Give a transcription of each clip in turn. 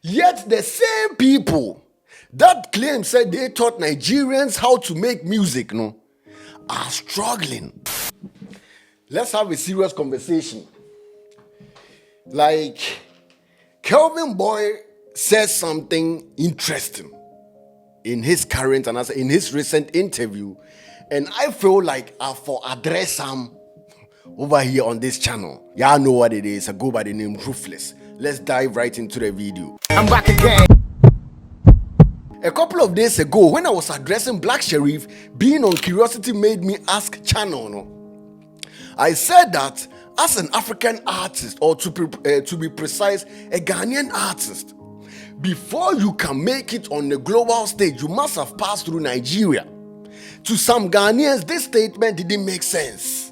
Yet the same people that claim said they taught Nigerians how to make music, no, are struggling. Let's have a serious conversation. Like, Kelvin Boy says something interesting in his current and in his recent interview, and I feel like I for address him over here on this channel. Y'all know what it is. I go by the name Ruthless. Let's dive right into the video. I'm back again. A couple of days ago, when I was addressing Black Sherif, being on Curiosity Made Me Ask channel, no, I said that as an African artist, or to be precise, a Ghanaian artist, before you can make it on the global stage, you must have passed through Nigeria. To some Ghanaians, this statement didn't make sense.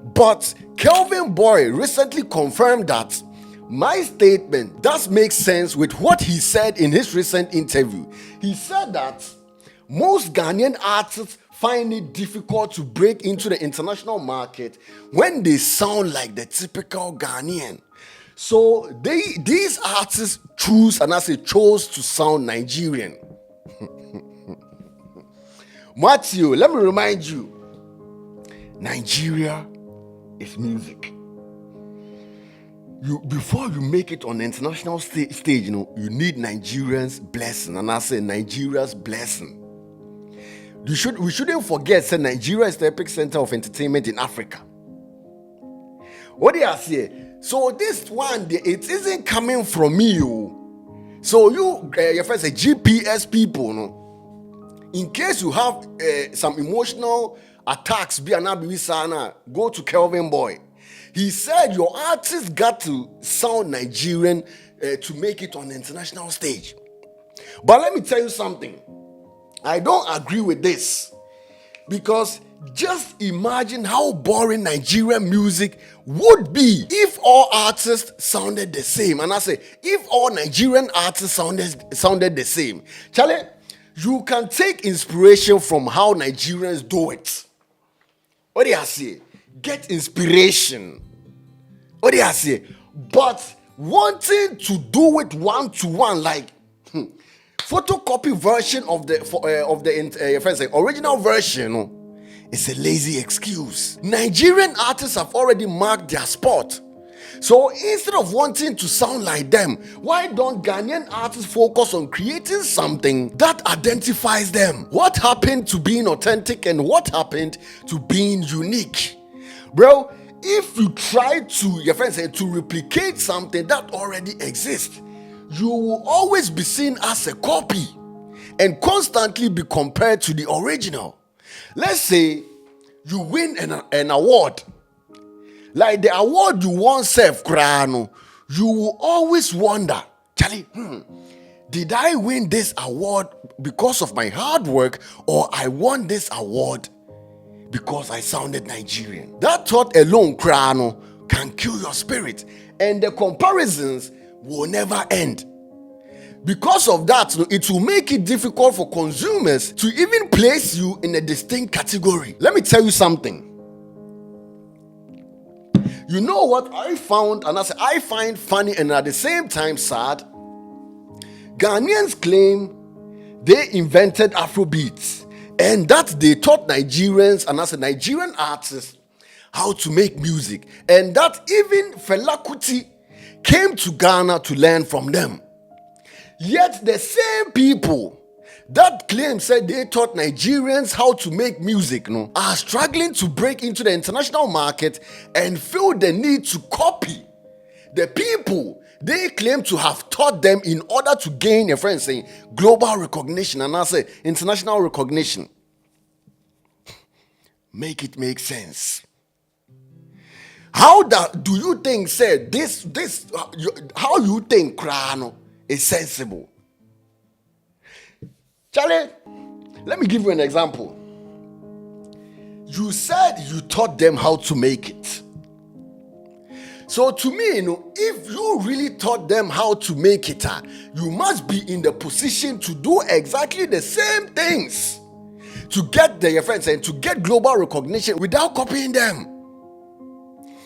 But Kelvin Boy recently confirmed that my statement does make sense with what he said in his recent interview. He said that most Ghanaian artists find it difficult to break into the international market when they sound like the typical Ghanaian. So these artists chose to sound Nigerian. Matthew, let me remind you, Nigeria is music. Before you make it on the international stage, you need Nigerians' blessing, and I say Nigeria's blessing. We shouldn't forget that Nigeria is the epic center of entertainment in Africa. What do you say? So this one, it isn't coming from me. So your friends say GPS people, no. In case you have some emotional attacks, go to Kelvin Boy. He said your artist got to sound Nigerian to make it on the international stage. But let me tell you something. I don't agree with this. Because just imagine how boring Nigerian music would be if all artists sounded the same. And I say, if all Nigerian artists sounded the same. Charlie, you can take inspiration from how Nigerians do it. What do you say? Get inspiration. What do you say? But wanting to do it one-to-one, like photocopy version of the original version, is a lazy excuse. Nigerian artists have already marked their spot. So instead of wanting to sound like them, why don't Ghanaian artists focus on creating something that identifies them? What happened to being authentic and what happened to being unique? Bro, if you try to replicate something that already exists, you will always be seen as a copy and constantly be compared to the original. Let's say you win an award. Like the award you won, you will always wonder, Charlie, did I win this award because of my hard work, or I won this award because I sounded Nigerian? That thought alone, can kill your spirit, and the comparisons will never end. Because of that, it will make it difficult for consumers to even place you in a distinct category. Let me tell you something. You know what I found, and I find funny and at the same time sad? Ghanaians claim they invented Afrobeats and that they taught Nigerians and Nigerian artists how to make music, and that even Fela Kuti came to Ghana to learn from them. Yet the same people that claim said they taught Nigerians how to make music, are struggling to break into the international market and feel the need to copy the people they claim to have taught them in order to gain global recognition and international recognition. Make it make sense. How do you think how you think Krano is sensible? Charlie, let me give you an example. You said you taught them how to make it. So to me, if you really taught them how to make it, you must be in the position to do exactly the same things to get their friends and to get global recognition without copying them.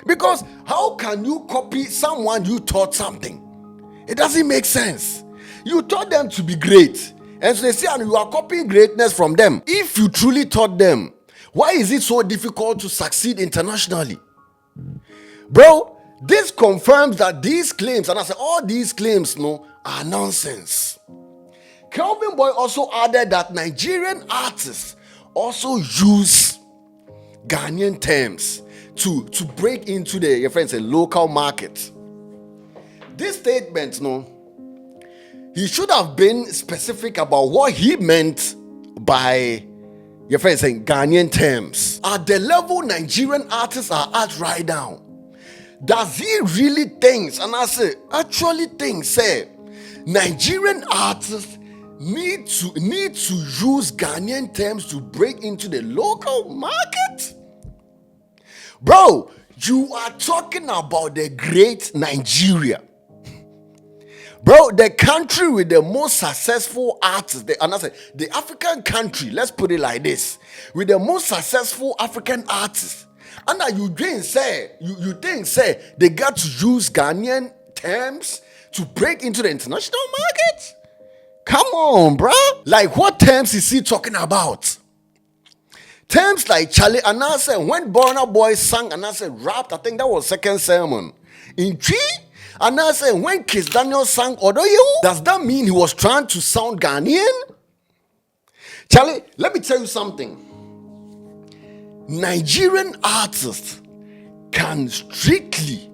Because how can you copy someone you taught something? It doesn't make sense. You taught them to be great. And so they say, and you are copying greatness from them. If you truly taught them, why is it so difficult to succeed internationally? Bro, this confirms that these claims, and I say all these claims, no, are nonsense. Kelvin Boy also added that Nigerian artists also use Ghanaian terms to break into the, your friends, a local market. This statement, no, he should have been specific about what he meant by, your friends, saying Ghanaian terms. At the level Nigerian artists are at right now, does he really think, and I say actually think, say Nigerian artists need to use Ghanaian terms to break into the local market? Bro, you are talking about the great Nigeria. Bro, the country with the most successful artists, the African country, let's put it like this, with the most successful African artists. And now you think say they got to use Ghanaian terms to break into the international market? Come on, bro. Like, what terms is he talking about? Terms like Charlie, and I said when Burna Boy sang and I said rapped, I think that was second sermon. In Chi, and I said when Kiss Daniel sang Odoyo, does that mean he was trying to sound Ghanaian? Charlie, let me tell you something. Nigerian artists can strictly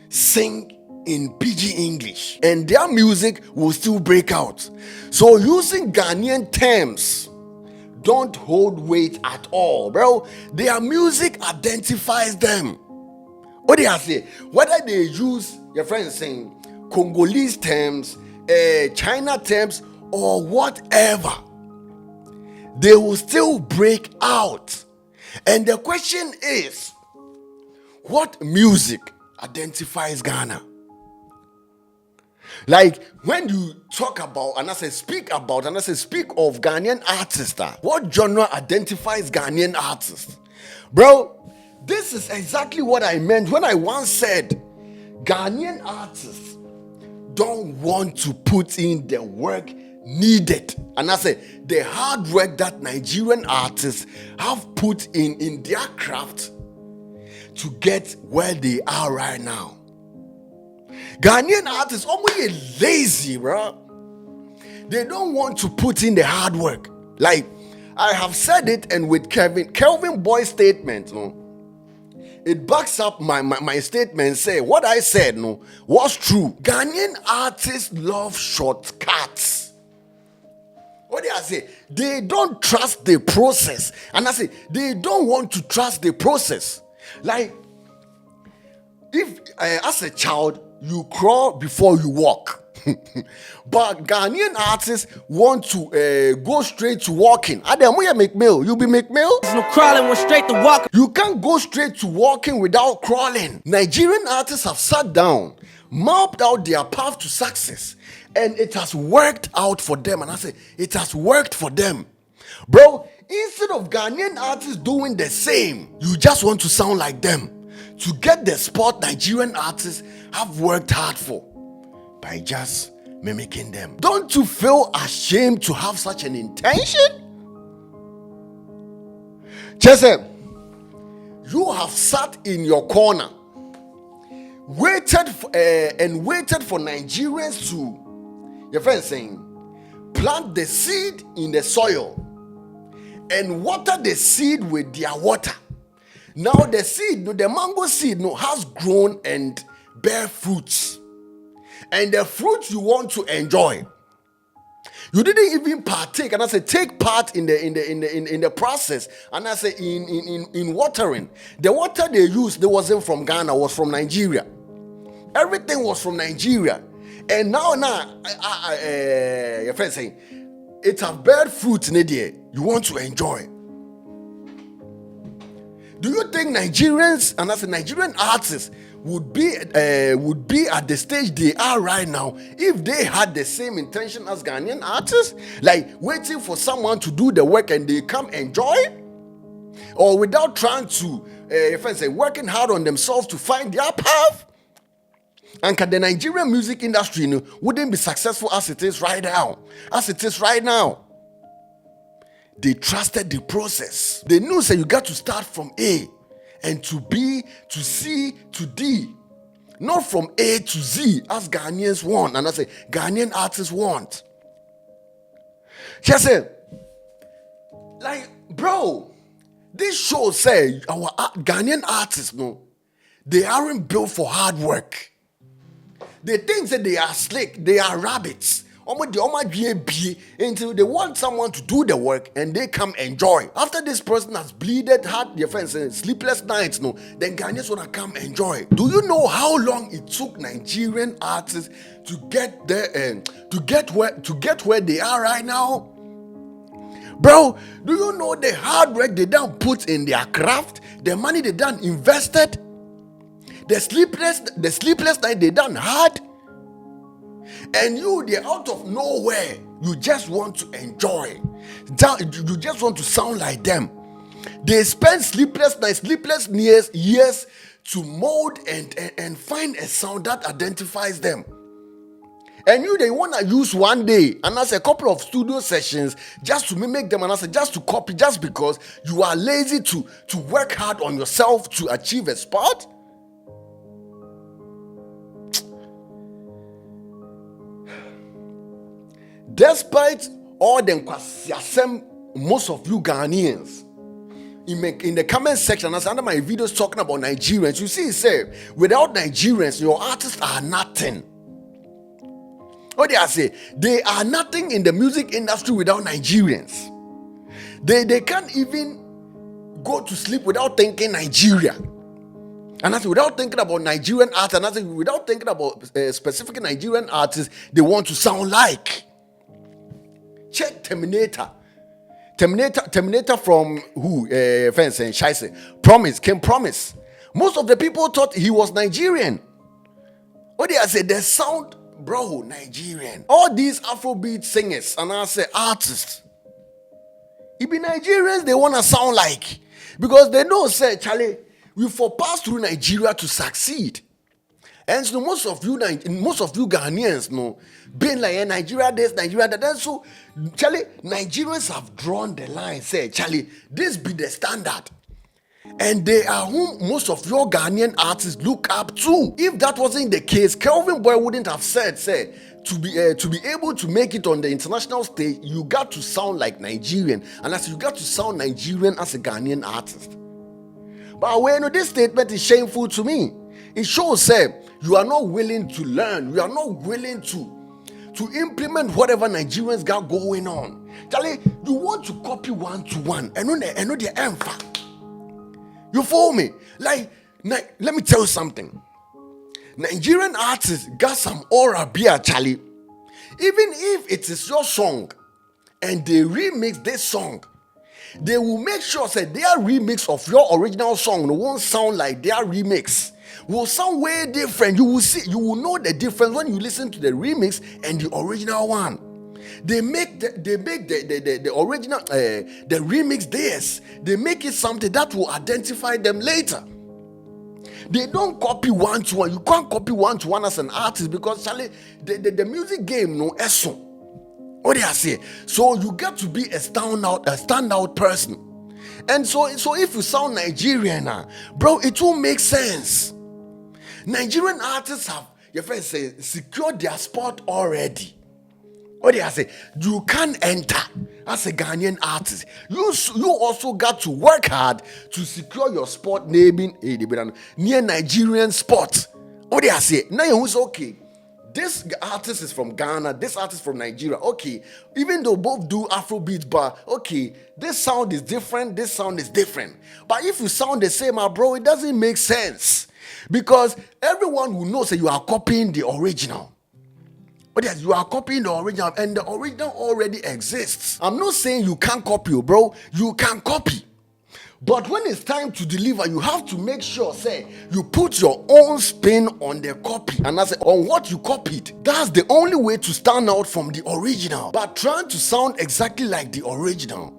sing in PG English and their music will still break out. So using Ghanaian terms don't hold weight at all, bro. Their music identifies them. What do I say? Whether they use, your friends saying, Congolese terms, China terms, or whatever, they will still break out. And the question is, what music identifies Ghana? Like, when you talk about, and I say speak of Ghanaian artists, what genre identifies Ghanaian artists? Bro, this is exactly what I meant when I once said Ghanaian artists don't want to put in the work needed. And I say the hard work that Nigerian artists have put in their craft to get where they are right now. Ghanaian artists almost lazy, bro. They don't want to put in the hard work. Like I have said it, and with Kelvin Boy's statement, no, it backs up my statement. Say what I said, no, was true. Ghanaian artists love shortcuts. What do I say? They don't trust the process, and I say they don't want to trust the process. Like if as a child you crawl before you walk. But Ghanaian artists want to go straight to walking. Adam, we make meal. You be make meal? There's no crawling, went straight to walking. You can't go straight to walking without crawling. Nigerian artists have sat down, mapped out their path to success, and it has worked out for them. And I say, it has worked for them. Bro, instead of Ghanaian artists doing the same, you just want to sound like them. To get the spot Nigerian artists have worked hard for by just mimicking them. Don't you feel ashamed to have such an intention? Jesse, you have sat in your corner, waited for Nigerians to, your friend saying, plant the seed in the soil and water the seed with their water. Now the seed, the mango seed, has grown and bear fruits. And the fruits you want to enjoy, you didn't even partake. And I say take part in the process. And I say in watering. The water they used, they wasn't from Ghana, was from Nigeria. Everything was from Nigeria. And now your friend saying it have bear fruit in it. You want to enjoy. Do you think Nigerians, and I say Nigerian artists, would be at the stage they are right now if they had the same intention as Ghanaian artists, like waiting for someone to do the work and they come enjoy, or without trying to, working hard on themselves to find their path? And the Nigerian music industry wouldn't be successful as it is right now. They trusted the process. They knew that you got to start from A and to B to C to D. Not from A to Z as Ghanaians want. And I say Ghanaian artists want. She said, like, bro, this show say our Ghanaian artists, they aren't built for hard work. They think that they are slick, they are rabbits. Until they want someone to do the work and they come enjoy. After this person has bleeded, had their friends and sleepless nights, then Ghanaians wanna come enjoy. Do you know how long it took Nigerian artists to get there and to get where they are right now? Bro, do you know the hard work they done put in their craft, the money they done invested, the sleepless night they done had? And they're out of nowhere. You just want to enjoy. You just want to sound like them. They spend sleepless nights, sleepless years to mold and find a sound that identifies them. And they want to use one day and as a couple of studio sessions just to mimic them and as just to copy just because you are lazy to work hard on yourself to achieve a spot. Despite all the most of you Ghanaians in the comment section as under my videos talking about Nigerians, you see it say without Nigerians your artists are nothing. What they say, they are nothing in the music industry without Nigerians. They can't even go to sleep without thinking Nigeria. And that's without thinking about Nigerian artists, and that's without thinking about specific Nigerian artists they want to sound like. Check Terminator from who? Fence and Scheisse. Promise. Most of the people thought he was Nigerian. What they say, they sound, bro, Nigerian. All these Afrobeat singers and I say artists, it be Nigerians they want to sound like. Because they know, say, Charlie, we for pass through Nigeria to succeed. And so most of you Ghanaians being like Nigeria this, Nigeria that. And so Charlie, Nigerians have drawn the line, say, Charlie, this be the standard. And they are whom most of your Ghanaian artists look up to. If that wasn't the case, Kelvin Boy wouldn't have said, to be able to make it on the international stage, you got to sound like Nigerian. And as you got to sound Nigerian as a Ghanaian artist. But when this statement is shameful to me. It shows you are not willing to learn. You are not willing to implement whatever Nigerians got going on. Charlie, you want to copy one to one. And know the emphasis. You follow me? Like, let me tell you something. Nigerian artists got some aura beer, Charlie. Even if it is your song and they remix this song, they will make sure that their remix of your original song won't sound like their remix. Will sound way different. You will know the difference when you listen to the remix and the original one. They make the original the remix theirs. They make it something that will identify them later. They don't copy one to one. You can't copy one to one as an artist because Charlie, the music game eso. What do I say? So you got to be a standout person. And so if you sound Nigerian, bro, it will make sense. Nigerian artists have, your friends say, secured their spot already. What do I say? You can't enter as a Ghanaian artist. You also got to work hard to secure your spot near Nigerian spot. What do I say? Now you're okay. This artist is from Ghana, this artist from Nigeria. Okay, even though both do Afrobeat, but okay, this sound is different, this sound is different. But if you sound the same, bro, it doesn't make sense. Because everyone will know that you are copying the original. But yes, you are copying the original, and the original already exists. I'm not saying you can't copy, bro. You can copy. But when it's time to deliver, you have to make sure, you put your own spin on the copy. And I say, on what you copied, that's the only way to stand out from the original. But trying to sound exactly like the original,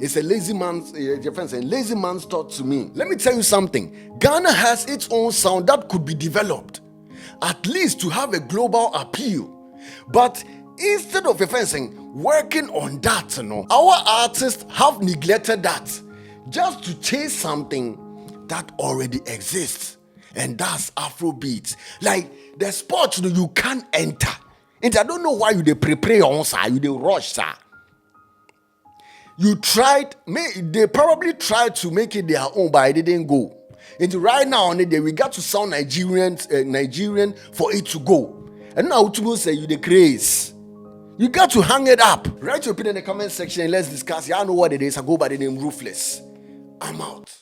it's a lazy man's thought to me. Let me tell you something. Ghana has its own sound that could be developed. at least to have a global appeal. But instead of working on that, our artists have neglected that just to chase something that already exists, and that's Afrobeat. Like the sport, you can't enter. And I don't know why you they prepare on, sir. You they rush, sir. You tried, they probably tried to make it their own, but it didn't go. And right now, we got to sound Nigerian for it to go. And now to say you the craze. You got to hang it up. Write your opinion in the comment section and let's discuss. Y'all know what it is. I go by the name Ruthless. I'm out.